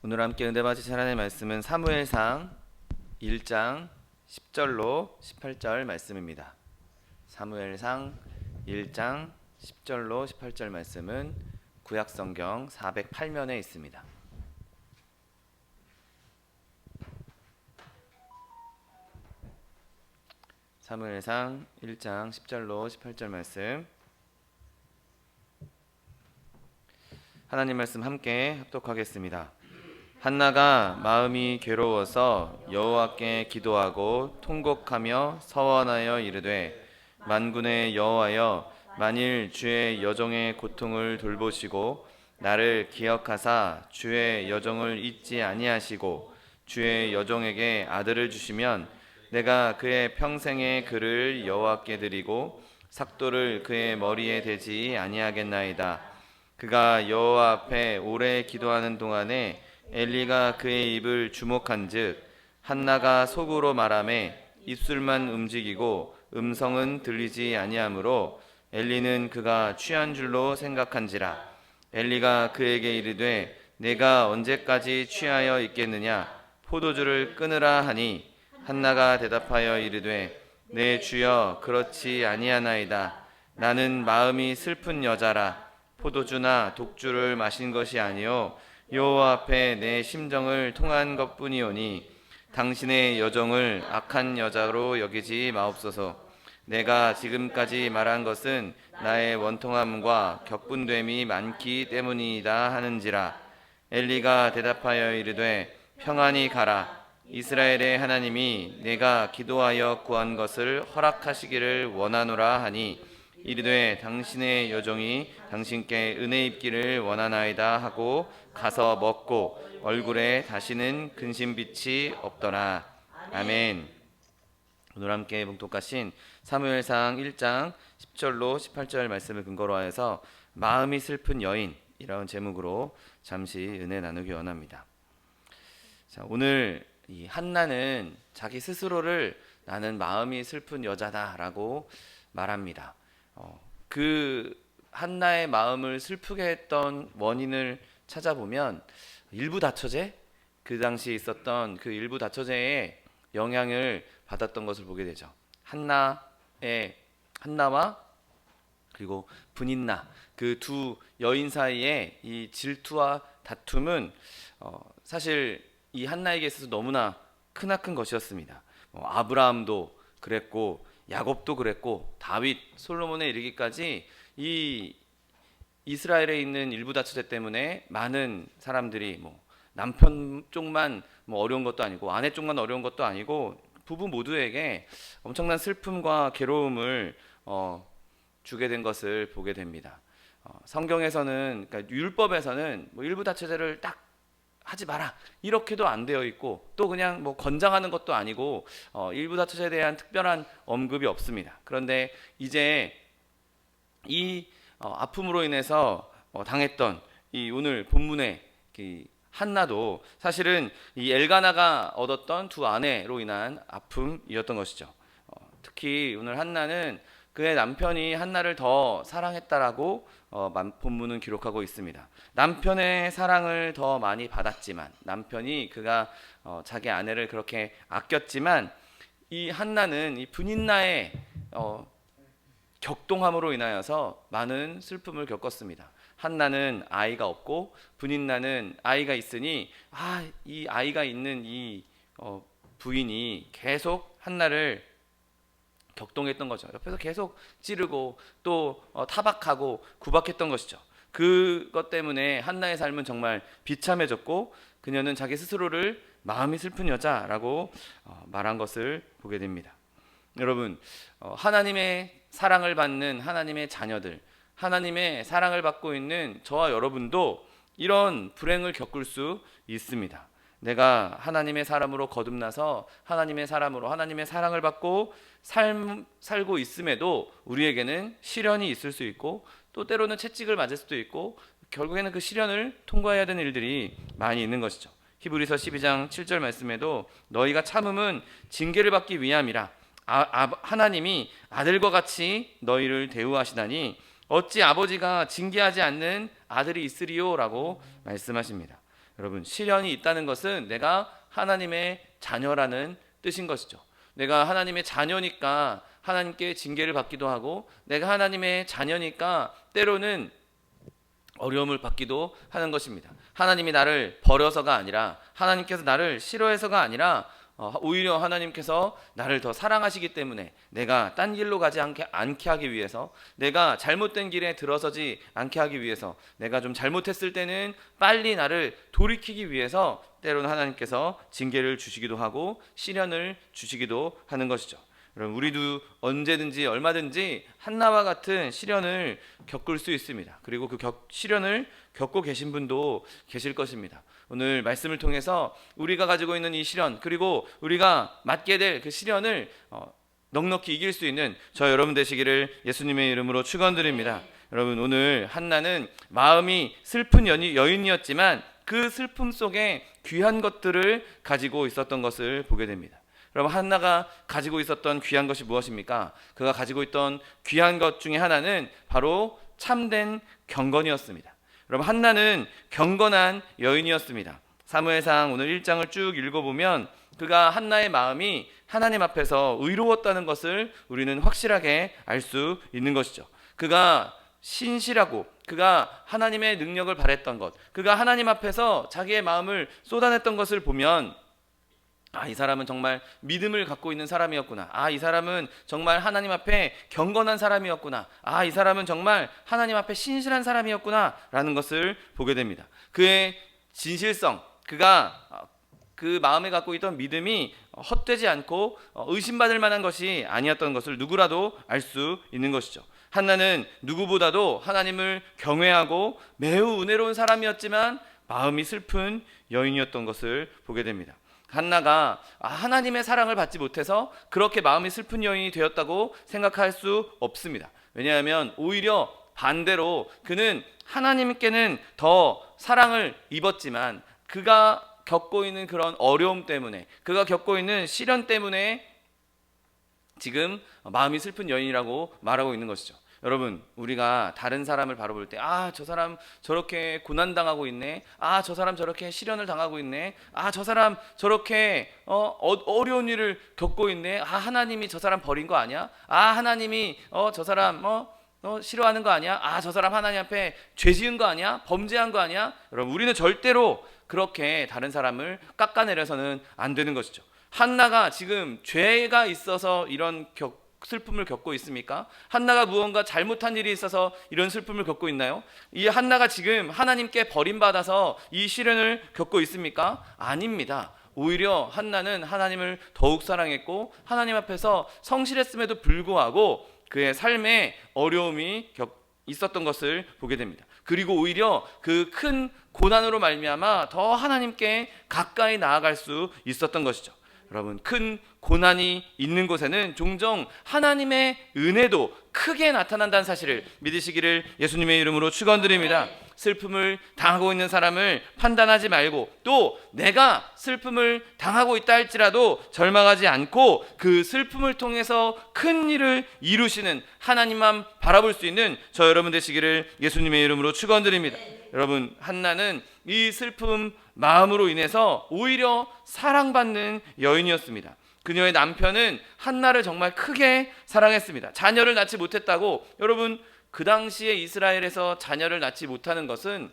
오늘 함께 은혜 받으실 하나님의 말씀은 사무엘상 1장 10절로 18절 말씀입니다. 사무엘상 1장 10절로 18절 말씀은 구약성경 408면에 있습니다. 사무엘상 1장 10절로 18절 말씀, 하나님 말씀 함께 합독하겠습니다. 한나가 마음이 괴로워서 여호와께 기도하고 통곡하며 서원하여 이르되, 만군의 여호와여, 만일 주의 여종의 고통을 돌보시고 나를 기억하사 주의 여종을 잊지 아니하시고 주의 여종에게 아들을 주시면 내가 그의 평생의 그를 여호와께 드리고 삭도를 그의 머리에 대지 아니하겠나이다. 그가 여호와 앞에 오래 기도하는 동안에 엘리가 그의 입을 주목한즉 한나가 속으로 말하매 입술만 움직이고 음성은 들리지 아니하므로 엘리는 그가 취한 줄로 생각한지라. 엘리가 그에게 이르되, 내가 언제까지 취하여 있겠느냐? 포도주를 끊으라 하니 한나가 대답하여 이르되, 내 주여, 그렇지 아니하나이다. 나는 마음이 슬픈 여자라. 포도주나 독주를 마신 것이 아니요 여호와 앞에 내 심정을 통한 것뿐이오니 당신의 여종을 악한 여자로 여기지 마옵소서. 내가 지금까지 말한 것은 나의 원통함과 격분됨이 많기 때문이다 하는지라. 엘리가 대답하여 이르되, 평안히 가라. 이스라엘의 하나님이 내가 기도하여 구한 것을 허락하시기를 원하노라 하니 이르되, 당신의 여종이 당신께 은혜 입기를 원하나이다 하고 가서 먹고 얼굴에 다시는 근심빛이 없더라. 아멘. 오늘 함께 봉독하신 사무엘상 1장 10절로 18절 말씀을 근거로 하여서 마음이 슬픈 여인, 이런 제목으로 잠시 은혜 나누기 원합니다. 자, 오늘 이 한나는 자기 스스로를 나는 마음이 슬픈 여자다라고 말합니다. 그 한나의 마음을 슬프게 했던 원인을 찾아보면 일부 다처제, 그 당시 있었던 그 일부 다처제의 영향을 받았던 것을 보게 되죠. 한나와 그리고 분인나, 그 두 여인 사이의 이 질투와 다툼은 사실 이 한나에게 있어서 너무나 크나큰 것이었습니다. 아브라함도 그랬고 야곱도 그랬고 다윗, 솔로몬에 이르기까지 이 이스라엘에 있는 일부 다처제 때문에 많은 사람들이 남편 쪽만 어려운 것도 아니고 아내 쪽만 어려운 것도 아니고 부부 모두에게 엄청난 슬픔과 괴로움을 주게 된 것을 보게 됩니다. 성경에서는, 그러니까 율법에서는 일부 다처제를 딱 하지 마라 이렇게도 안 되어 있고, 또 그냥 권장하는 것도 아니고 일부 다처제에 대한 특별한 언급이 없습니다. 그런데 이제 이 아픔으로 인해서 당했던 이 오늘 본문의 한나도 사실은 이 엘가나가 얻었던 두 아내로 인한 아픔이었던 것이죠. 특히 오늘 한나는 그의 남편이 한나를 더 사랑했다라고 본문은 기록하고 있습니다. 남편의 사랑을 더 많이 받았지만, 남편이 그가 자기 아내를 그렇게 아꼈지만, 이 한나는 이 분인나의 격동함으로 인하여서 많은 슬픔을 겪었습니다. 한나는 아이가 없고 분인나는 아이가 있으니 이 아이가 있는 이 부인이 계속 한나를 격동했던 거죠. 옆에서 계속 찌르고 또 타박하고 구박했던 것이죠. 그것 때문에 한나의 삶은 정말 비참해졌고 그녀는 자기 스스로를 마음이 슬픈 여자라고 말한 것을 보게 됩니다. 여러분, 하나님의 사랑을 받는 하나님의 자녀들, 하나님의 사랑을 받고 있는 저와 여러분도 이런 불행을 겪을 수 있습니다. 내가 하나님의 사람으로 거듭나서 하나님의 사람으로 하나님의 사랑을 받고 살고 있음에도 우리에게는 시련이 있을 수 있고, 또 때로는 채찍을 맞을 수도 있고, 결국에는 그 시련을 통과해야 되는 일들이 많이 있는 것이죠. 히브리서 12장 7절 말씀에도 너희가 참음은 징계를 받기 위함이라 하나님이 아들과 같이 너희를 대우하시다니 어찌 아버지가 징계하지 않는 아들이 있으리요? 라고 말씀하십니다. 여러분, 시련이 있다는 것은 내가 하나님의 자녀라는 뜻인 것이죠. 내가 하나님의 자녀니까 하나님께 징계를 받기도 하고, 내가 하나님의 자녀니까 때로는 어려움을 받기도 하는 것입니다. 하나님이 나를 버려서가 아니라, 하나님께서 나를 싫어해서가 아니라 오히려 하나님께서 나를 더 사랑하시기 때문에 내가 딴 길로 가지 않게 하기 위해서, 내가 잘못된 길에 들어서지 않게 하기 위해서, 내가 좀 잘못했을 때는 빨리 나를 돌이키기 위해서 때로는 하나님께서 징계를 주시기도 하고 시련을 주시기도 하는 것이죠. 여러분, 우리도 언제든지 얼마든지 한나와 같은 시련을 겪을 수 있습니다. 그리고 그 시련을 겪고 계신 분도 계실 것입니다. 오늘 말씀을 통해서 우리가 가지고 있는 이 시련, 그리고 우리가 맞게 될 그 시련을 넉넉히 이길 수 있는 저 여러분 되시기를 예수님의 이름으로 축원드립니다. 여러분, 오늘 한나는 마음이 슬픈 여인이었지만 그 슬픔 속에 귀한 것들을 가지고 있었던 것을 보게 됩니다. 여러분, 한나가 가지고 있었던 귀한 것이 무엇입니까? 그가 가지고 있던 귀한 것 중에 하나는 바로 참된 경건이었습니다. 여러분, 한나는 경건한 여인이었습니다. 사무엘상 오늘 1장을 쭉 읽어보면 그가 한나의 마음이 하나님 앞에서 의로웠다는 것을 우리는 확실하게 알 수 있는 것이죠. 그가 신실하고 그가 하나님의 능력을 바랬던 것, 그가 하나님 앞에서 자기의 마음을 쏟아냈던 것을 보면 이 사람은 정말 믿음을 갖고 있는 사람이었구나. 이 사람은 정말 하나님 앞에 경건한 사람이었구나. 이 사람은 정말 하나님 앞에 신실한 사람이었구나 라는 것을 보게 됩니다. 그의 진실성, 그가 그 마음에 갖고 있던 믿음이 헛되지 않고 의심받을 만한 것이 아니었던 것을 누구라도 알 수 있는 것이죠. 한나는 누구보다도 하나님을 경외하고 매우 은혜로운 사람이었지만 마음이 슬픈 여인이었던 것을 보게 됩니다. 한나가 하나님의 사랑을 받지 못해서 그렇게 마음이 슬픈 여인이 되었다고 생각할 수 없습니다. 왜냐하면 오히려 반대로 그는 하나님께는 더 사랑을 입었지만 그가 겪고 있는 그런 어려움 때문에, 그가 겪고 있는 시련 때문에 지금 마음이 슬픈 여인이라고 말하고 있는 것이죠. 여러분, 우리가 다른 사람을 바라볼 때 저 사람 저렇게 고난당하고 있네, 저 사람 저렇게 시련을 당하고 있네, 저 사람 저렇게 어려운 일을 겪고 있네, 하나님이 저 사람 버린 거 아니야, 하나님이 저 사람 싫어하는 거 아니야, 저 사람 하나님 앞에 죄 지은 거 아니야, 범죄한 거 아니야. 여러분, 우리는 절대로 그렇게 다른 사람을 깎아내려서는 안 되는 것이죠. 한나가 지금 죄가 있어서 이런 슬픔을 겪고 있습니까? 한나가 무언가 잘못한 일이 있어서 이런 슬픔을 겪고 있나요? 이 한나가 지금 하나님께 버림받아서 이 시련을 겪고 있습니까? 아닙니다. 오히려 한나는 하나님을 더욱 사랑했고 하나님 앞에서 성실했음에도 불구하고 그의 삶에 어려움이 있었던 것을 보게 됩니다. 그리고 오히려 그 큰 고난으로 말미암아 더 하나님께 가까이 나아갈 수 있었던 것이죠. 여러분, 큰 고난이 있는 곳에는 종종 하나님의 은혜도 크게 나타난다는 사실을 믿으시기를 예수님의 이름으로 축원드립니다. 슬픔을 당하고 있는 사람을 판단하지 말고, 또 내가 슬픔을 당하고 있다 할지라도 절망하지 않고 그 슬픔을 통해서 큰 일을 이루시는 하나님만 바라볼 수 있는 저 여러분 되시기를 예수님의 이름으로 축원드립니다. 여러분, 한나는 이 슬픔 마음으로 인해서 오히려 사랑받는 여인이었습니다. 그녀의 남편은 한나를 정말 크게 사랑했습니다. 자녀를 낳지 못했다고. 여러분, 그 당시에 이스라엘에서 자녀를 낳지 못하는 것은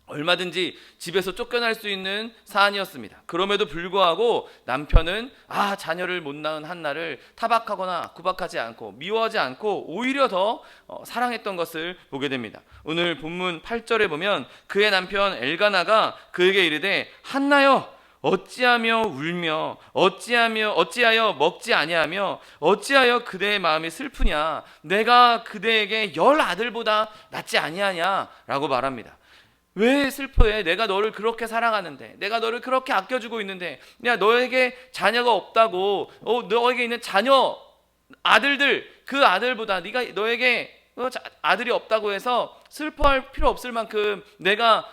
얼마든지 집에서 쫓겨날 수 있는 사안이었습니다. 그럼에도 불구하고 남편은 자녀를 못 낳은 한나를 타박하거나 구박하지 않고 미워하지 않고 오히려 더 사랑했던 것을 보게 됩니다. 오늘 본문 8절에 보면 그의 남편 엘가나가 그에게 이르되 한나여 어찌하며 울며 어찌하여 먹지 아니하며 어찌하여 그대의 마음이 슬프냐, 내가 그대에게 10 아들보다 낫지 아니하냐 라고 말합니다. 왜 슬퍼해? 내가 너를 그렇게 사랑하는데, 내가 너를 그렇게 아껴주고 있는데, 너에게 자녀가 없다고, 너에게 있는 자녀 아들들, 그 아들보다 너에게 아들이 없다고 해서 슬퍼할 필요 없을 만큼 내가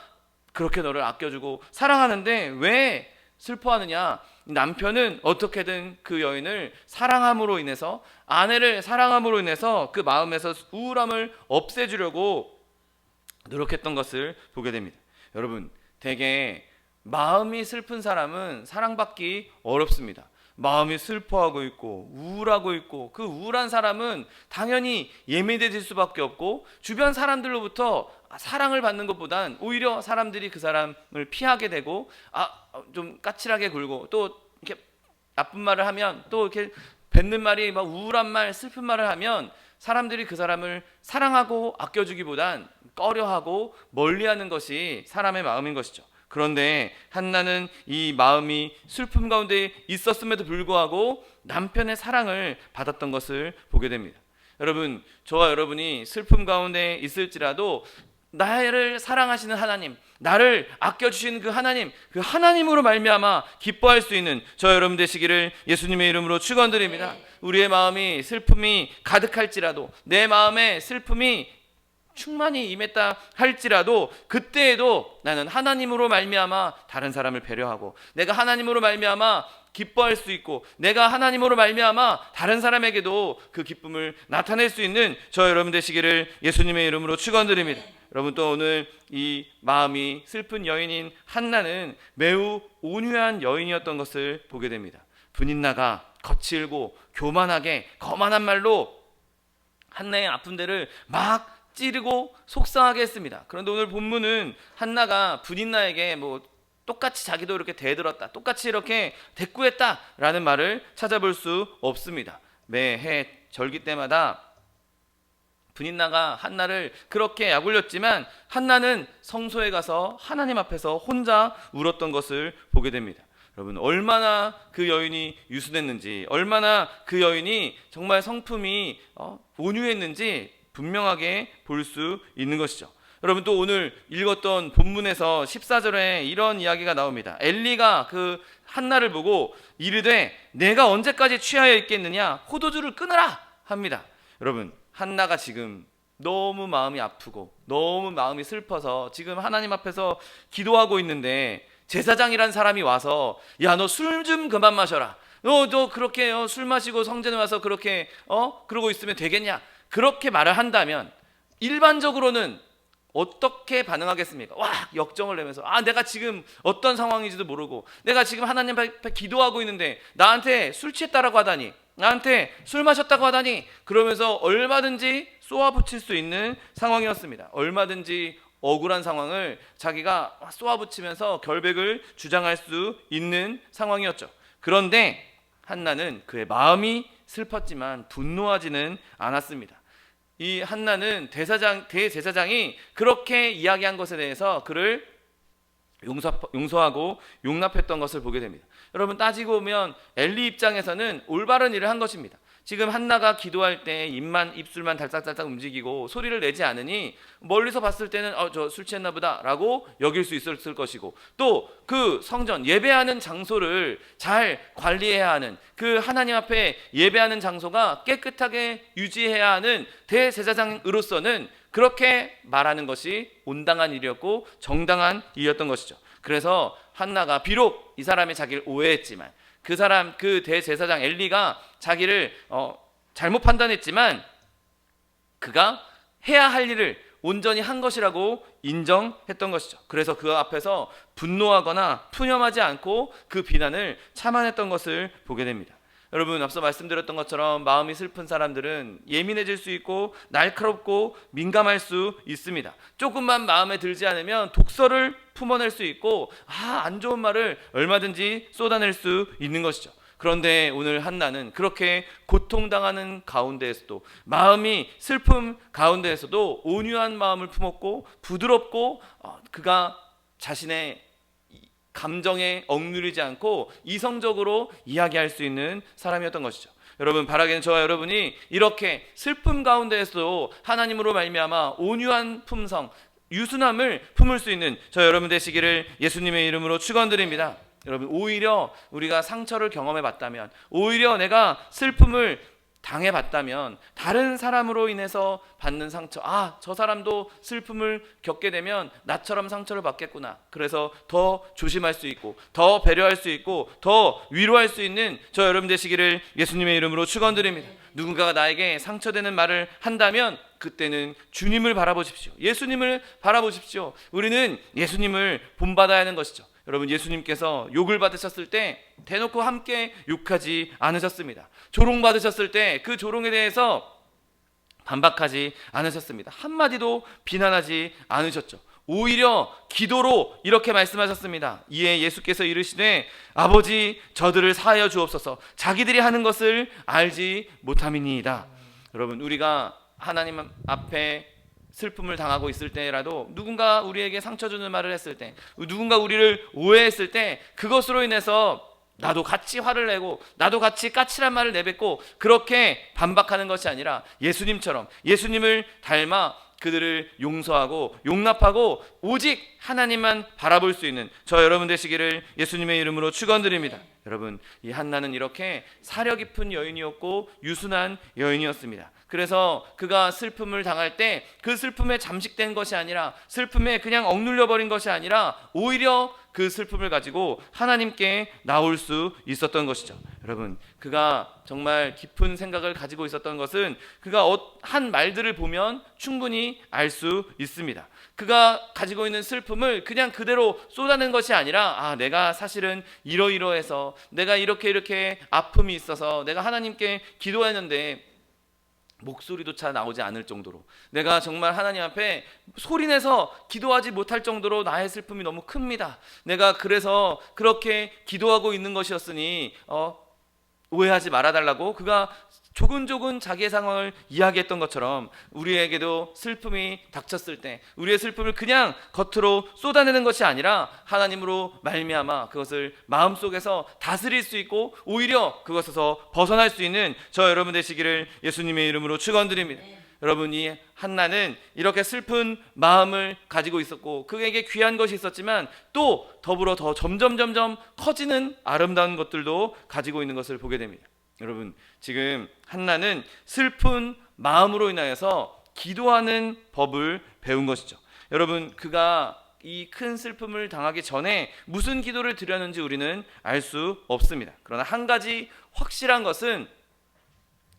그렇게 너를 아껴주고 사랑하는데 왜 슬퍼하느냐? 남편은 어떻게든 그 여인을 사랑함으로 인해서, 아내를 사랑함으로 인해서 그 마음에서 우울함을 없애주려고 노력했던 것을 보게 됩니다. 여러분, 되게 마음이 슬픈 사람은 사랑받기 어렵습니다. 마음이 슬퍼하고 있고 우울하고 있고, 그 우울한 사람은 당연히 예민해질 수밖에 없고, 주변 사람들로부터 사랑을 받는 것보단 오히려 사람들이 그 사람을 피하게 되고, 좀 까칠하게 굴고, 또 이렇게 나쁜 말을 하면, 또 이렇게 뱉는 말이 막 우울한 말, 슬픈 말을 하면 사람들이 그 사람을 사랑하고 아껴주기보단 꺼려하고 멀리하는 것이 사람의 마음인 것이죠. 그런데 한나는 이 마음이 슬픔 가운데 있었음에도 불구하고 남편의 사랑을 받았던 것을 보게 됩니다. 여러분, 저와 여러분이 슬픔 가운데 있을지라도 나를 사랑하시는 하나님, 나를 아껴주시는 그 하나님으로 말미암아 기뻐할 수 있는 저 여러분 되시기를 예수님의 이름으로 축원드립니다. 우리의 마음이 슬픔이 가득할지라도, 내 마음에 슬픔이 충만히 임했다 할지라도, 그때에도 나는 하나님으로 말미암아 다른 사람을 배려하고, 내가 하나님으로 말미암아 기뻐할 수 있고, 내가 하나님으로 말미암아 다른 사람에게도 그 기쁨을 나타낼 수 있는 저 여러분 되시기를 예수님의 이름으로 축원드립니다. 여러분, 또 오늘 이 마음이 슬픈 여인인 한나는 매우 온유한 여인이었던 것을 보게 됩니다. 분인나가 거칠고 교만하게 거만한 말로 한나의 아픈 데를 막 찌르고 속상하게 했습니다. 그런데 오늘 본문은 한나가 분인나에게 똑같이 자기도 이렇게 대들었다, 똑같이 이렇게 대꾸했다라는 말을 찾아볼 수 없습니다. 매해 절기 때마다 분인나가 한나를 그렇게 약올렸지만 한나는 성소에 가서 하나님 앞에서 혼자 울었던 것을 보게 됩니다. 여러분, 얼마나 그 여인이 유순했는지, 얼마나 그 여인이 정말 성품이 온유했는지 분명하게 볼 수 있는 것이죠. 여러분, 또 오늘 읽었던 본문에서 14절에 이런 이야기가 나옵니다. 엘리가 그 한나를 보고 이르되 내가 언제까지 취하여 있겠느냐, 포도주를 끊으라 합니다. 여러분, 한나가 지금 너무 마음이 아프고 너무 마음이 슬퍼서 지금 하나님 앞에서 기도하고 있는데, 제사장이란 사람이 와서 야, 너 술 좀 그만 마셔라, 너 그렇게 술 마시고 성전에 와서 그렇게 그러고 있으면 되겠냐, 그렇게 말을 한다면 일반적으로는 어떻게 반응하겠습니까? 와, 역정을 내면서 내가 지금 어떤 상황인지도 모르고, 내가 지금 하나님 앞에 기도하고 있는데 나한테 술 취했다라고 하다니, 나한테 술 마셨다고 하다니, 그러면서 얼마든지 쏘아붙일 수 있는 상황이었습니다. 얼마든지 억울한 상황을 자기가 쏘아붙이면서 결백을 주장할 수 있는 상황이었죠. 그런데 한나는 그의 마음이 슬펐지만 분노하지는 않았습니다. 이 한나는 대제사장이 그렇게 이야기한 것에 대해서 그를 용서하고 용납했던 것을 보게 됩니다. 여러분, 따지고 보면 엘리 입장에서는 올바른 일을 한 것입니다. 지금 한나가 기도할 때 입술만 달싹달싹 움직이고 소리를 내지 않으니 멀리서 봤을 때는 저 술 취했나 보다 라고 여길 수 있었을 것이고, 또 그 성전, 예배하는 장소를 잘 관리해야 하는, 그 하나님 앞에 예배하는 장소가 깨끗하게 유지해야 하는 대제사장으로서는 그렇게 말하는 것이 온당한 일이었고 정당한 일이었던 것이죠. 그래서 한나가 비록 이 사람이 자기를 오해했지만, 그 대제사장 엘리가 자기를 잘못 판단했지만 그가 해야 할 일을 온전히 한 것이라고 인정했던 것이죠. 그래서 그 앞에서 분노하거나 푸념하지 않고 그 비난을 참아냈던 것을 보게 됩니다. 여러분, 앞서 말씀드렸던 것처럼 마음이 슬픈 사람들은 예민해질 수 있고 날카롭고 민감할 수 있습니다. 조금만 마음에 들지 않으면 독설을 품어낼 수 있고 안 좋은 말을 얼마든지 쏟아낼 수 있는 것이죠. 그런데 오늘 한나는 그렇게 고통당하는 가운데에서도, 마음이 슬픔 가운데에서도 온유한 마음을 품었고 부드럽고 그가 자신의 감정에 억누르지 않고 이성적으로 이야기할 수 있는 사람이었던 것이죠. 여러분, 바라기는 저와 여러분이 이렇게 슬픔 가운데에서도 하나님으로 말미암아 온유한 품성, 유순함을 품을 수 있는 저 여러분 되시기를 예수님의 이름으로 축원드립니다. 여러분, 오히려 우리가 상처를 경험해 봤다면, 오히려 내가 슬픔을 당해봤다면 다른 사람으로 인해서 받는 상처, 저 사람도 슬픔을 겪게 되면 나처럼 상처를 받겠구나. 그래서 더 조심할 수 있고 더 배려할 수 있고 더 위로할 수 있는 저 여러분 되시기를 예수님의 이름으로 축원드립니다. 누군가가 나에게 상처되는 말을 한다면 그때는 주님을 바라보십시오. 예수님을 바라보십시오. 우리는 예수님을 본받아야 하는 것이죠. 여러분, 예수님께서 욕을 받으셨을 때 대놓고 함께 욕하지 않으셨습니다. 조롱받으셨을 때 그 조롱에 대해서 반박하지 않으셨습니다. 한마디도 비난하지 않으셨죠. 오히려 기도로 이렇게 말씀하셨습니다. 이에 예수께서 이르시되 아버지 저들을 사하여 주옵소서 자기들이 하는 것을 알지 못함이니이다. 여러분, 우리가 하나님 앞에 슬픔을 당하고 있을 때라도 누군가 우리에게 상처 주는 말을 했을 때, 누군가 우리를 오해했을 때 그것으로 인해서 나도 같이 화를 내고 나도 같이 까칠한 말을 내뱉고 그렇게 반박하는 것이 아니라 예수님처럼 예수님을 닮아 그들을 용서하고 용납하고 오직 하나님만 바라볼 수 있는 저 여러분 되시기를 예수님의 이름으로 축원드립니다. 여러분, 이 한나는 이렇게 사려 깊은 여인이었고 유순한 여인이었습니다. 그래서 그가 슬픔을 당할 때 그 슬픔에 잠식된 것이 아니라, 슬픔에 그냥 억눌려 버린 것이 아니라 오히려 그 슬픔을 가지고 하나님께 나올 수 있었던 것이죠. 여러분, 그가 정말 깊은 생각을 가지고 있었던 것은 그가 한 말들을 보면 충분히 알 수 있습니다. 그가 가지고 있는 슬픔을 그냥 그대로 쏟아낸 것이 아니라 내가 사실은 이러이러해서 내가 이렇게 아픔이 있어서 내가 하나님께 기도했는데 목소리조차 나오지 않을 정도로, 내가 정말 하나님 앞에 소리내서 기도하지 못할 정도로 나의 슬픔이 너무 큽니다. 내가 그래서 그렇게 기도하고 있는 것이었으니 오해하지 말아달라고 그가 조근조근 자기의 상황을 이야기했던 것처럼 우리에게도 슬픔이 닥쳤을 때 우리의 슬픔을 그냥 겉으로 쏟아내는 것이 아니라 하나님으로 말미암아 그것을 마음속에서 다스릴 수 있고 오히려 그것에서 벗어날 수 있는 저 여러분 되시기를 예수님의 이름으로 축원드립니다. 여러분, 이 한나는 이렇게 슬픈 마음을 가지고 있었고 그에게 귀한 것이 있었지만 또 더불어 더 점점 커지는 아름다운 것들도 가지고 있는 것을 보게 됩니다. 여러분, 지금 한나는 슬픈 마음으로 인하여서 기도하는 법을 배운 것이죠. 여러분, 그가 이 큰 슬픔을 당하기 전에 무슨 기도를 드렸는지 우리는 알 수 없습니다. 그러나 한 가지 확실한 것은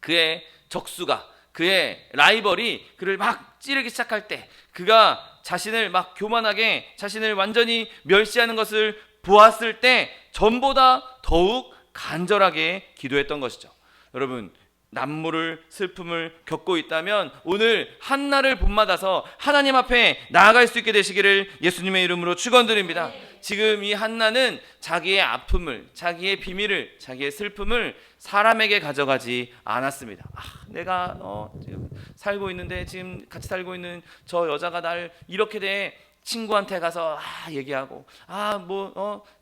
그의 적수가, 그의 라이벌이 그를 막 찌르기 시작할 때, 그가 자신을 막 교만하게, 자신을 완전히 멸시하는 것을 보았을 때 전보다 더욱 간절하게 기도했던 것이죠. 여러분, 난모를, 슬픔을 겪고 있다면 오늘 한나를 본받아서 하나님 앞에 나아갈 수 있게 되시기를 예수님의 이름으로 축원드립니다. 지금 이 한나는 자기의 아픔을, 자기의 비밀을, 자기의 슬픔을 사람에게 가져가지 않았습니다. 내가 지금 살고 있는데, 지금 같이 살고 있는 저 여자가 날 이렇게 돼, 친구한테 가서 얘기하고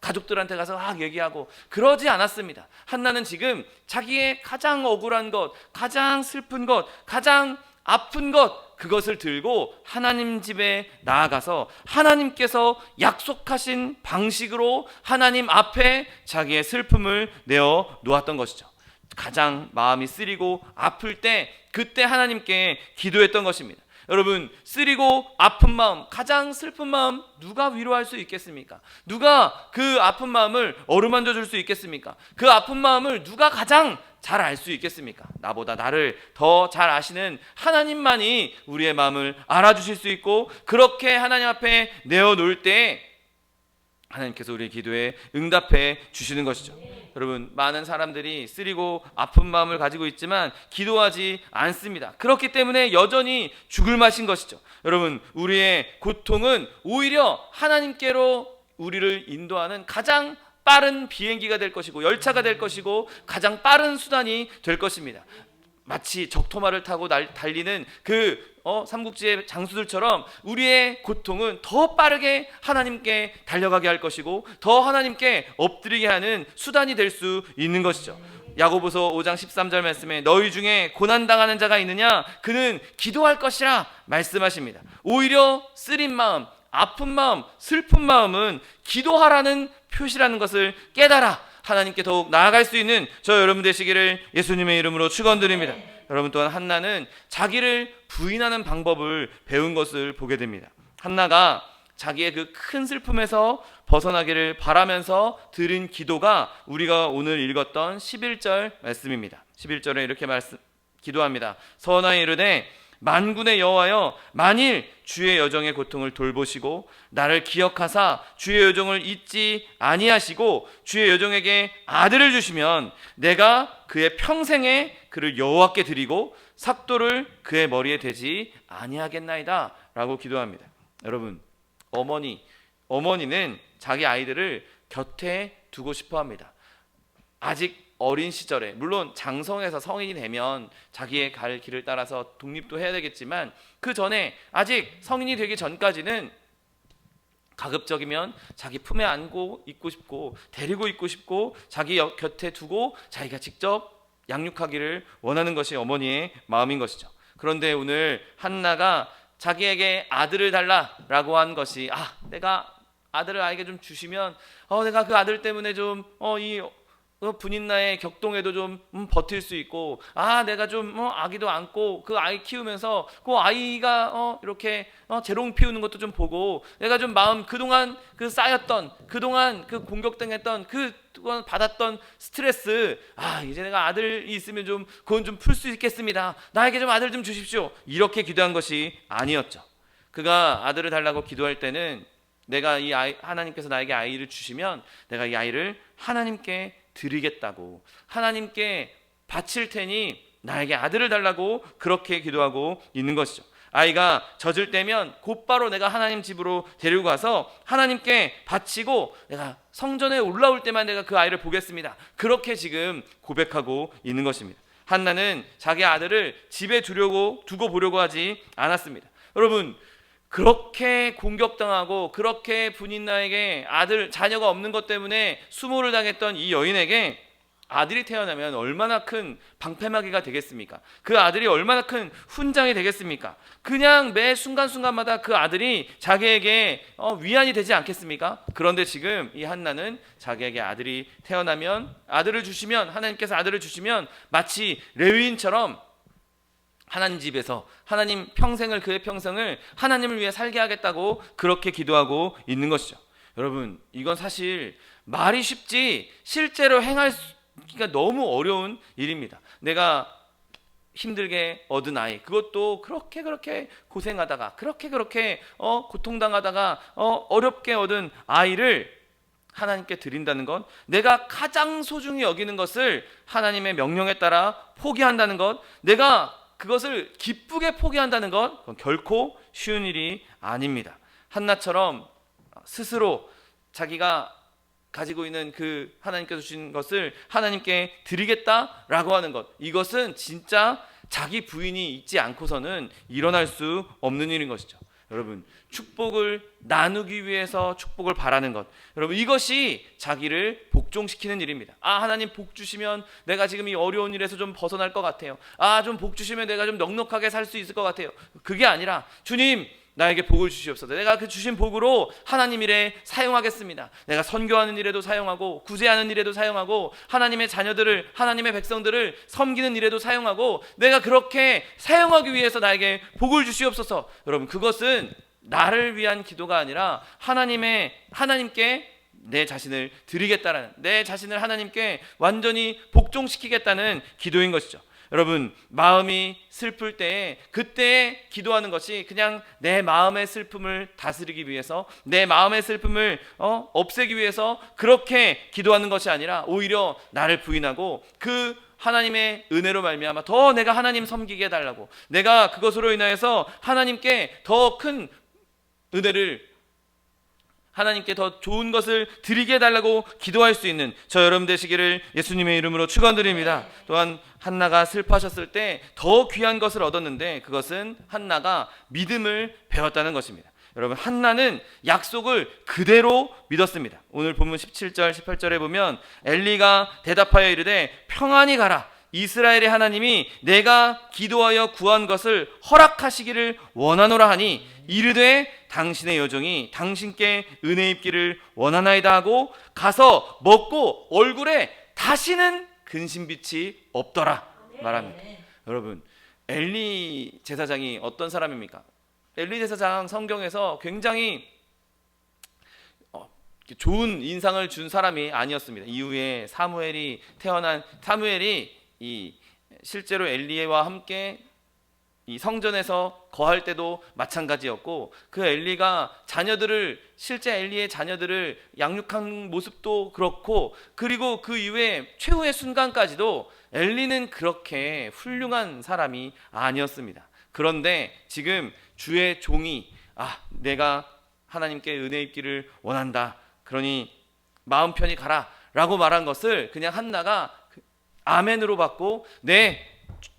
가족들한테 가서 얘기하고 그러지 않았습니다. 한나는 지금 자기의 가장 억울한 것, 가장 슬픈 것, 가장 아픈 것, 그것을 들고 하나님 집에 나아가서 하나님께서 약속하신 방식으로 하나님 앞에 자기의 슬픔을 내어 놓았던 것이죠. 가장 마음이 쓰리고 아플 때 그때 하나님께 기도했던 것입니다. 여러분, 쓰리고 아픈 마음, 가장 슬픈 마음 누가 위로할 수 있겠습니까? 누가 그 아픈 마음을 어루만져 줄 수 있겠습니까? 그 아픈 마음을 누가 가장 잘 알 수 있겠습니까? 나보다 나를 더 잘 아시는 하나님만이 우리의 마음을 알아주실 수 있고, 그렇게 하나님 앞에 내어놓을 때 하나님께서 우리의 기도에 응답해 주시는 것이죠. 여러분, 많은 사람들이 쓰리고 아픈 마음을 가지고 있지만 기도하지 않습니다. 그렇기 때문에 여전히 죽을 맛인 것이죠. 여러분, 우리의 고통은 오히려 하나님께로 우리를 인도하는 가장 빠른 비행기가 될 것이고 열차가 될 것이고 가장 빠른 수단이 될 것입니다. 마치 적토마를 타고 달리는 그 삼국지의 장수들처럼 우리의 고통은 더 빠르게 하나님께 달려가게 할 것이고 더 하나님께 엎드리게 하는 수단이 될 수 있는 것이죠. 야고보서 5장 13절 말씀에 너희 중에 고난당하는 자가 있느냐? 그는 기도할 것이라 말씀하십니다. 오히려 쓰린 마음, 아픈 마음, 슬픈 마음은 기도하라는 표시라는 것을 깨달아 하나님께 더욱 나아갈 수 있는 저 여러분 되시기를 예수님의 이름으로 축원드립니다. 여러분, 또한 한나는 자기를 부인하는 방법을 배운 것을 보게 됩니다. 한나가 자기의 그 큰 슬픔에서 벗어나기를 바라면서 드린 기도가 우리가 오늘 읽었던 11절 말씀입니다. 11절에 이렇게 기도합니다. 선하여 이르되 만군의 여호와여, 만일 주의 여종의 고통을 돌보시고 나를 기억하사 주의 여종을 잊지 아니하시고 주의 여종에게 아들을 주시면 내가 그의 평생에 그를 여호와께 드리고 삭도를 그의 머리에 대지 아니하겠나이다 라고 기도합니다. 여러분, 어머니는 자기 아이들을 곁에 두고 싶어 합니다. 아직 어린 시절에, 물론 장성해서 성인이 되면 자기의 갈 길을 따라서 독립도 해야 되겠지만, 그 전에 아직 성인이 되기 전까지는 가급적이면 자기 품에 안고 있고 싶고 데리고 있고 싶고 자기 곁에 두고 자기가 직접 양육하기를 원하는 것이 어머니의 마음인 것이죠. 그런데 오늘 한나가 자기에게 아들을 달라라고 한 것이, 내가 아들을 아이에게 좀 주시면 내가 그 아들 때문에 좀 이 분인나의 격동에도 좀 버틸 수 있고, 내가 좀 아기도 안고 그 아이 키우면서 그 아이가 이렇게 재롱 피우는 것도 좀 보고, 내가 좀 마음 그동안 그 쌓였던, 그동안 그 공격당했던 그동안 받았던 스트레스, 이제 내가 아들이 있으면 좀 그건 좀 풀 수 있겠습니다. 나에게 좀 아들 좀 주십시오. 이렇게 기도한 것이 아니었죠. 그가 아들을 달라고 기도할 때는, 내가 이 아이, 하나님께서 나에게 아이를 주시면 내가 이 아이를 하나님께 드리겠다고, 하나님께 바칠 테니 나에게 아들을 달라고 그렇게 기도하고 있는 것이죠. 아이가 젖을 때면 곧바로 내가 하나님 집으로 데리고 가서 하나님께 바치고 내가 성전에 올라올 때만 내가 그 아이를 보겠습니다. 그렇게 지금 고백하고 있는 것입니다. 한나는 자기 아들을 집에 두고 보려고 하지 않았습니다. 여러분, 그렇게 공격당하고 그렇게 분인나에게 자녀가 없는 것 때문에 수모를 당했던 이 여인에게 아들이 태어나면 얼마나 큰 방패막이가 되겠습니까? 그 아들이 얼마나 큰 훈장이 되겠습니까? 그냥 매 순간순간마다 그 아들이 자기에게 위안이 되지 않겠습니까? 그런데 지금 이 한나는 자기에게 아들이 태어나면, 아들을 주시면, 하나님께서 아들을 주시면 마치 레위인처럼 하나님 집에서 하나님 평생을, 그의 평생을 하나님을 위해 살게 하겠다고 그렇게 기도하고 있는 것이죠. 여러분, 이건 사실 말이 쉽지 실제로 행하기가 너무 어려운 일입니다. 내가 힘들게 얻은 아이, 그것도 그렇게 고생하다가 그렇게 고통당하다가 어렵게 얻은 아이를 하나님께 드린다는 건, 내가 가장 소중히 여기는 것을 하나님의 명령에 따라 포기한다는 것, 내가 그것을 기쁘게 포기한다는 것, 그건 결코 쉬운 일이 아닙니다. 한나처럼 스스로 자기가 가지고 있는 그 하나님께서 주신 것을 하나님께 드리겠다라고 하는 것, 이것은 진짜 자기 부인이 있지 않고서는 일어날 수 없는 일인 것이죠. 여러분, 축복을 나누기 위해서 축복을 바라는 것, 여러분, 이것이 자기를 복종시키는 일입니다. 하나님 복 주시면 내가 지금 이 어려운 일에서 좀 벗어날 것 같아요. 좀 복 주시면 내가 좀 넉넉하게 살 수 있을 것 같아요. 그게 아니라, 주님 나에게 복을 주시옵소서. 내가 그 주신 복으로 하나님 일에 사용하겠습니다. 내가 선교하는 일에도 사용하고, 구제하는 일에도 사용하고, 하나님의 자녀들을, 하나님의 백성들을 섬기는 일에도 사용하고, 내가 그렇게 사용하기 위해서 나에게 복을 주시옵소서. 여러분, 그것은 나를 위한 기도가 아니라 하나님께 내 자신을 드리겠다라는, 내 자신을 하나님께 완전히 복종시키겠다는 기도인 것이죠. 여러분, 마음이 슬플 때에, 그때에 기도하는 것이 그냥 내 마음의 슬픔을 다스리기 위해서, 내 마음의 슬픔을 없애기 위해서 그렇게 기도하는 것이 아니라, 오히려 나를 부인하고 그 하나님의 은혜로 말미암아 더 내가 하나님 섬기게 해달라고, 내가 그것으로 인하여서 하나님께 더 큰 은혜를, 하나님께 더 좋은 것을 드리게 해달라고 기도할 수 있는 저 여러분 되시기를 예수님의 이름으로 축원드립니다. 또한 한나가 슬퍼하셨을 때 더 귀한 것을 얻었는데, 그것은 한나가 믿음을 배웠다는 것입니다. 여러분, 한나는 약속을 그대로 믿었습니다. 오늘 본문 17절 18절에 보면, 엘리가 대답하여 이르되 평안히 가라, 이스라엘의 하나님이 내가 기도하여 구한 것을 허락하시기를 원하노라 하니 이르되 당신의 여종이 당신께 은혜 입기를 원하나이다 하고 가서 먹고 얼굴에 다시는 근심빛이 없더라 말합니다. 여러분, 엘리 제사장이 어떤 사람입니까? 엘리 제사장 성경에서 굉장히 좋은 인상을 준 사람이 아니었습니다. 이후에 사무엘이 실제로 엘리와 함께 이 성전에서 거할 때도 마찬가지였고, 그 엘리가 실제 엘리의 자녀들을 양육한 모습도 그렇고, 그리고 그 이후에 최후의 순간까지도 엘리는 그렇게 훌륭한 사람이 아니었습니다. 그런데 지금 주의 종이 내가 하나님께 은혜 입기를 원한다, 그러니 마음 편히 가라 라고 말한 것을 그냥 한나가 아멘으로 받고, 네,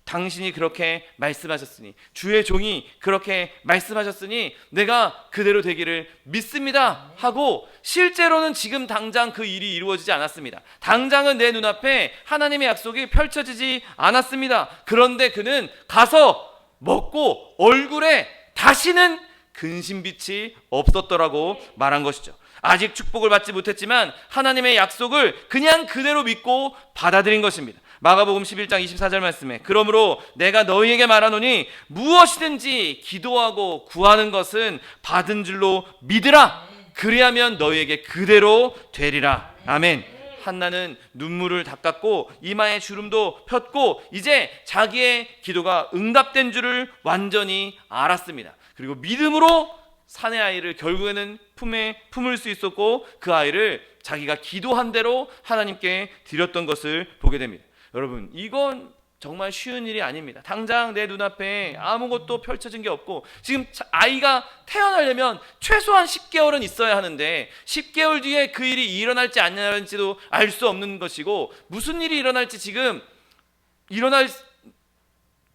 당신이 그렇게 말씀하셨으니, 주의 종이 그렇게 말씀하셨으니 내가 그대로 되기를 믿습니다 하고, 실제로는 지금 당장 그 일이 이루어지지 않았습니다. 당장은 내 눈앞에 하나님의 약속이 펼쳐지지 않았습니다. 그런데 그는 가서 먹고 얼굴에 다시는 근심빛이 없었더라고 말한 것이죠. 아직 축복을 받지 못했지만 하나님의 약속을 그냥 그대로 믿고 받아들인 것입니다. 마가복음 11장 24절 말씀에 그러므로 내가 너희에게 말하노니 무엇이든지 기도하고 구하는 것은 받은 줄로 믿으라. 그리하면 너희에게 그대로 되리라. 아멘. 한나는 눈물을 닦았고 이마에 주름도 폈고 이제 자기의 기도가 응답된 줄을 완전히 알았습니다. 그리고 믿음으로 사내 아이를 결국에는 품에 품을 수 있었고, 그 아이를 자기가 기도한 대로 하나님께 드렸던 것을 보게 됩니다. 여러분, 이건 정말 쉬운 일이 아닙니다. 당장 내 눈앞에 아무것도 펼쳐진 게 없고, 지금 아이가 태어나려면 최소한 10개월은 있어야 하는데 10개월 뒤에 그 일이 일어날지 안 일어날지도 알 수 없는 것이고, 무슨 일이 일어날지 지금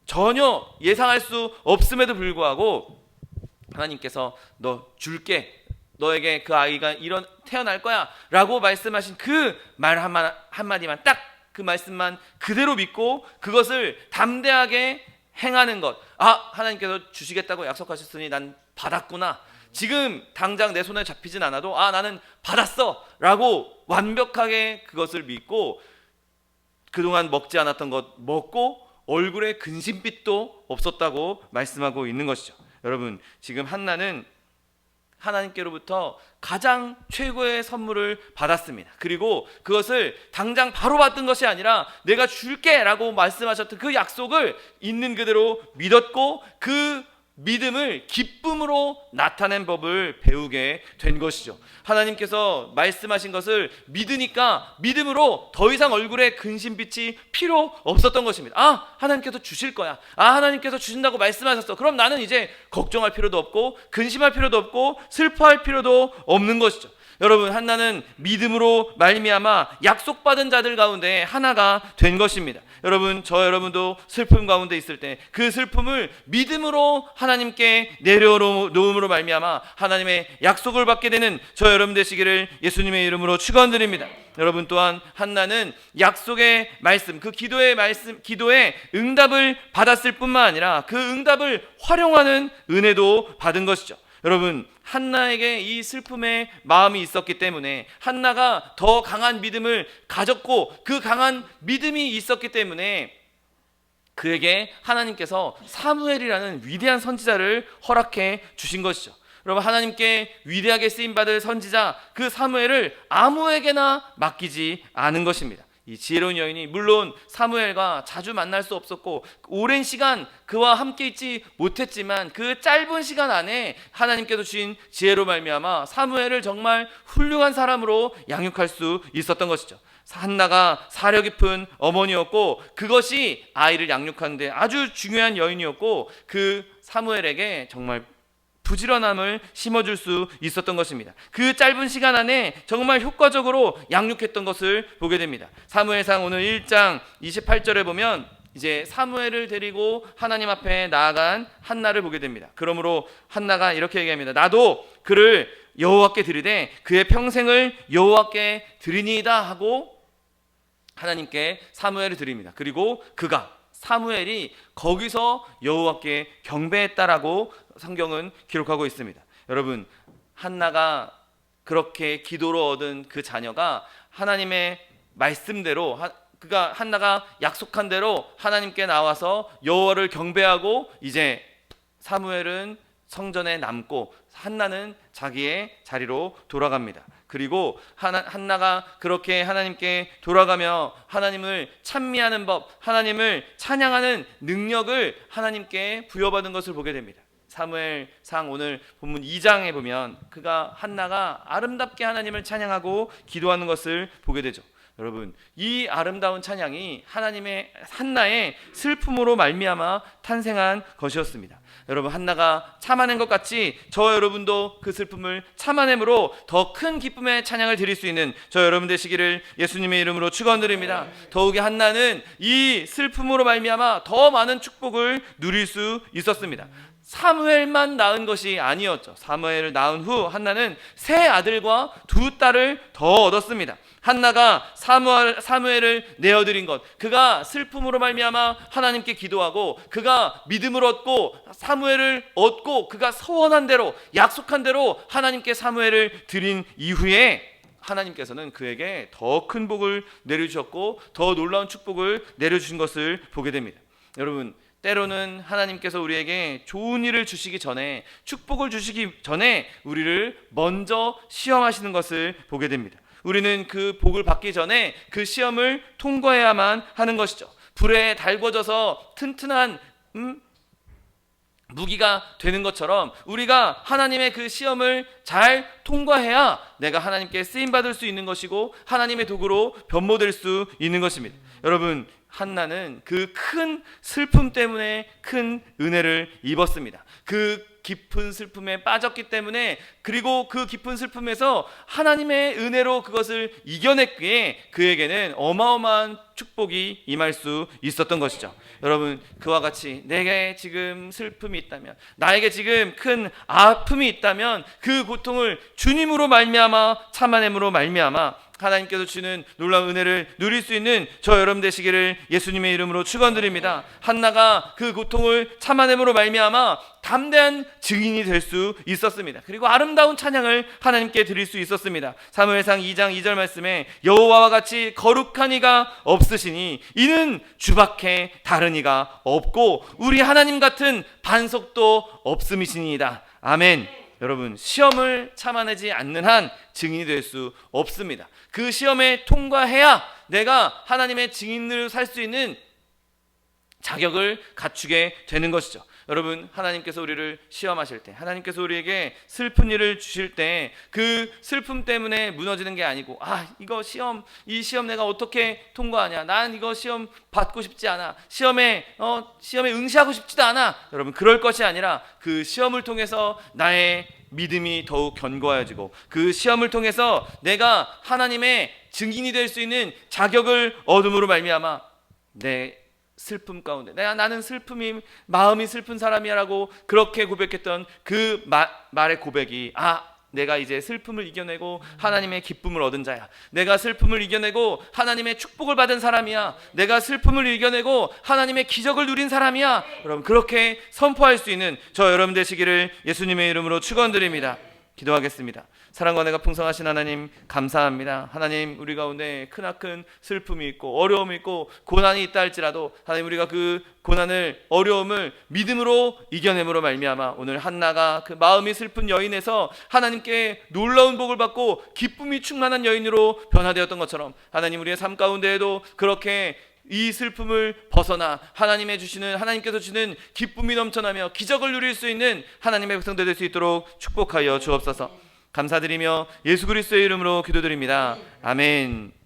전혀 예상할 수 없음에도 불구하고 하나님께서 너 줄게, 너에게 그 아이가 태어날 거야 라고 말씀하신 그 말 한마디만, 딱 그 말씀만 그대로 믿고 그것을 담대하게 행하는 것. 하나님께서 주시겠다고 약속하셨으니 난 받았구나, 지금 당장 내 손에 잡히진 않아도 나는 받았어 라고 완벽하게 그것을 믿고, 그동안 먹지 않았던 것 먹고 얼굴에 근심빛도 없었다고 말씀하고 있는 것이죠. 여러분, 지금 한나는 하나님께로부터 가장 최고의 선물을 받았습니다. 그리고 그것을 당장 바로 받은 것이 아니라 내가 줄게 라고 말씀하셨던 그 약속을 있는 그대로 믿었고, 그 믿음을 기쁨으로 나타낸 법을 배우게 된 것이죠. 하나님께서 말씀하신 것을 믿으니까 믿음으로 더 이상 얼굴에 근심빛이 필요 없었던 것입니다. 하나님께서 주실 거야, 하나님께서 주신다고 말씀하셨어, 그럼 나는 이제 걱정할 필요도 없고 근심할 필요도 없고 슬퍼할 필요도 없는 것이죠. 여러분, 한나는 믿음으로 말미암아 약속받은 자들 가운데 하나가 된 것입니다. 여러분, 여러분도 슬픔 가운데 있을 때 그 슬픔을 믿음으로 하나님께 내려놓음으로 말미암아 하나님의 약속을 받게 되는 여러분 되시기를 예수님의 이름으로 축원드립니다. 여러분, 또한 한나는 약속의 말씀, 그 기도의 응답을 받았을 뿐만 아니라 그 응답을 활용하는 은혜도 받은 것이죠. 여러분, 한나에게 이 슬픔의 마음이 있었기 때문에 한나가 더 강한 믿음을 가졌고, 그 강한 믿음이 있었기 때문에 그에게 하나님께서 사무엘이라는 위대한 선지자를 허락해 주신 것이죠. 여러분, 하나님께 위대하게 쓰임받을 선지자 그 사무엘을 아무에게나 맡기지 않은 것입니다. 이 지혜로운 여인이 물론 사무엘과 자주 만날 수 없었고 오랜 시간 그와 함께 있지 못했지만, 그 짧은 시간 안에 하나님께서 주신 지혜로 말미암아 사무엘을 정말 훌륭한 사람으로 양육할 수 있었던 것이죠. 한나가 사려 깊은 어머니였고, 그것이 아이를 양육하는데 아주 중요한 여인이었고, 그 사무엘에게 정말 부지런함을 심어줄 수 있었던 것입니다. 그 짧은 시간 안에 정말 효과적으로 양육했던 것을 보게 됩니다. 사무엘상 오늘 1장 28절에 보면 이제 사무엘을 데리고 하나님 앞에 나아간 한나를 보게 됩니다. 그러므로 한나가 이렇게 얘기합니다. 나도 그를 여호와께 드리되 그의 평생을 여호와께 드리니이다 하고 하나님께 사무엘을 드립니다. 그리고 사무엘이 거기서 여호와께 경배했다라고 성경은 기록하고 있습니다. 여러분, 한나가 그렇게 기도로 얻은 그 자녀가 하나님의 말씀대로 한나가 약속한 대로 하나님께 나와서 여호와를 경배하고 이제 사무엘은 성전에 남고 한나는 자기의 자리로 돌아갑니다. 그리고 한나가 그렇게 하나님께 돌아가며 하나님을 찬미하는 법, 하나님을 찬양하는 능력을 하나님께 부여받은 것을 보게 됩니다. 사무엘상 오늘 본문 2장에 보면 한나가 아름답게 하나님을 찬양하고 기도하는 것을 보게 되죠. 여러분, 이 아름다운 찬양이 한나의 슬픔으로 말미암아 탄생한 것이었습니다. 여러분, 한나가 참아낸 것 같이 저 여러분도 그 슬픔을 참아냄으로 더 큰 기쁨의 찬양을 드릴 수 있는 저 여러분 되시기를 예수님의 이름으로 축원드립니다. 더욱이 한나는 이 슬픔으로 말미암아 더 많은 축복을 누릴 수 있었습니다. 사무엘만 낳은 것이 아니었죠. 사무엘을 낳은 후 한나는 세 아들과 두 딸을 더 얻었습니다. 한나가 사무엘을 내어드린 것, 그가 슬픔으로 말미암아 하나님께 기도하고 그가 믿음을 얻고 사무엘을 얻고 그가 소원한 대로 약속한 대로 하나님께 사무엘을 드린 이후에 하나님께서는 그에게 더 큰 복을 내려주셨고 더 놀라운 축복을 내려주신 것을 보게 됩니다. 여러분, 때로는 하나님께서 우리에게 좋은 일을 주시기 전에, 축복을 주시기 전에 우리를 먼저 시험하시는 것을 보게 됩니다. 우리는 그 복을 받기 전에 그 시험을 통과해야만 하는 것이죠. 불에 달궈져서 튼튼한 무기가 되는 것처럼 우리가 하나님의 그 시험을 잘 통과해야 내가 하나님께 쓰임받을 수 있는 것이고 하나님의 도구로 변모될 수 있는 것입니다. 여러분, 한나는 그 큰 슬픔 때문에 큰 은혜를 입었습니다. 그 깊은 슬픔에 빠졌기 때문에, 그리고 그 깊은 슬픔에서 하나님의 은혜로 그것을 이겨냈기에 그에게는 어마어마한 축복이 임할 수 있었던 것이죠. 여러분, 그와 같이 내게 지금 슬픔이 있다면, 나에게 지금 큰 아픔이 있다면 그 고통을 주님으로 말미암아 참아냄으로 말미암아 하나님께서 주는 놀라운 은혜를 누릴 수 있는 저 여러분 되시기를 예수님의 이름으로 축원드립니다. 한나가 그 고통을 참아냄으로 말미암아 담대한 증인이 될 수 있었습니다. 그리고 아름다운 찬양을 하나님께 드릴 수 있었습니다. 사무엘상 2장 2절 말씀에 여호와와 같이 거룩한 이가 없으시니 이는 주밖에 다른 이가 없고 우리 하나님 같은 반석도 없음이시니이다. 아멘. 여러분, 시험을 참아내지 않는 한 증인이 될 수 없습니다. 그 시험에 통과해야 내가 하나님의 증인으로 살 수 있는 자격을 갖추게 되는 것이죠. 여러분, 하나님께서 우리를 시험하실 때, 하나님께서 우리에게 슬픈 일을 주실 때 그 슬픔 때문에 무너지는 게 아니고, 이 시험 내가 어떻게 통과하냐, 난 이거 시험 받고 싶지 않아, 시험에 응시하고 싶지도 않아, 여러분, 그럴 것이 아니라 그 시험을 통해서 나의 믿음이 더욱 견고해지고 그 시험을 통해서 내가 하나님의 증인이 될 수 있는 자격을 얻음으로 말미암아 내 슬픔 가운데 나는 마음이 슬픈 사람이야라고 그렇게 고백했던 그 말의 고백이, 내가 이제 슬픔을 이겨내고 하나님의 기쁨을 얻은 자야, 내가 슬픔을 이겨내고 하나님의 축복을 받은 사람이야, 내가 슬픔을 이겨내고 하나님의 기적을 누린 사람이야, 여러분, 그렇게 선포할 수 있는 저 여러분 되시기를 예수님의 이름으로 축원드립니다. 기도하겠습니다. 사랑과 은혜가 풍성하신 하나님, 감사합니다. 하나님, 우리 가운데 크나큰 슬픔이 있고 어려움이 있고 고난이 있다 할지라도 하나님, 우리가 그 고난을, 어려움을 믿음으로 이겨냄으로 말미암아 오늘 한나가 그 마음이 슬픈 여인에서 하나님께 놀라운 복을 받고 기쁨이 충만한 여인으로 변화되었던 것처럼 하나님, 우리의 삶 가운데에도 그렇게 이 슬픔을 벗어나 하나님께서 주시는 기쁨이 넘쳐나며 기적을 누릴 수 있는 하나님의 백성들 될 수 있도록 축복하여 주옵소서. 감사드리며 예수 그리스도의 이름으로 기도드립니다. 아멘.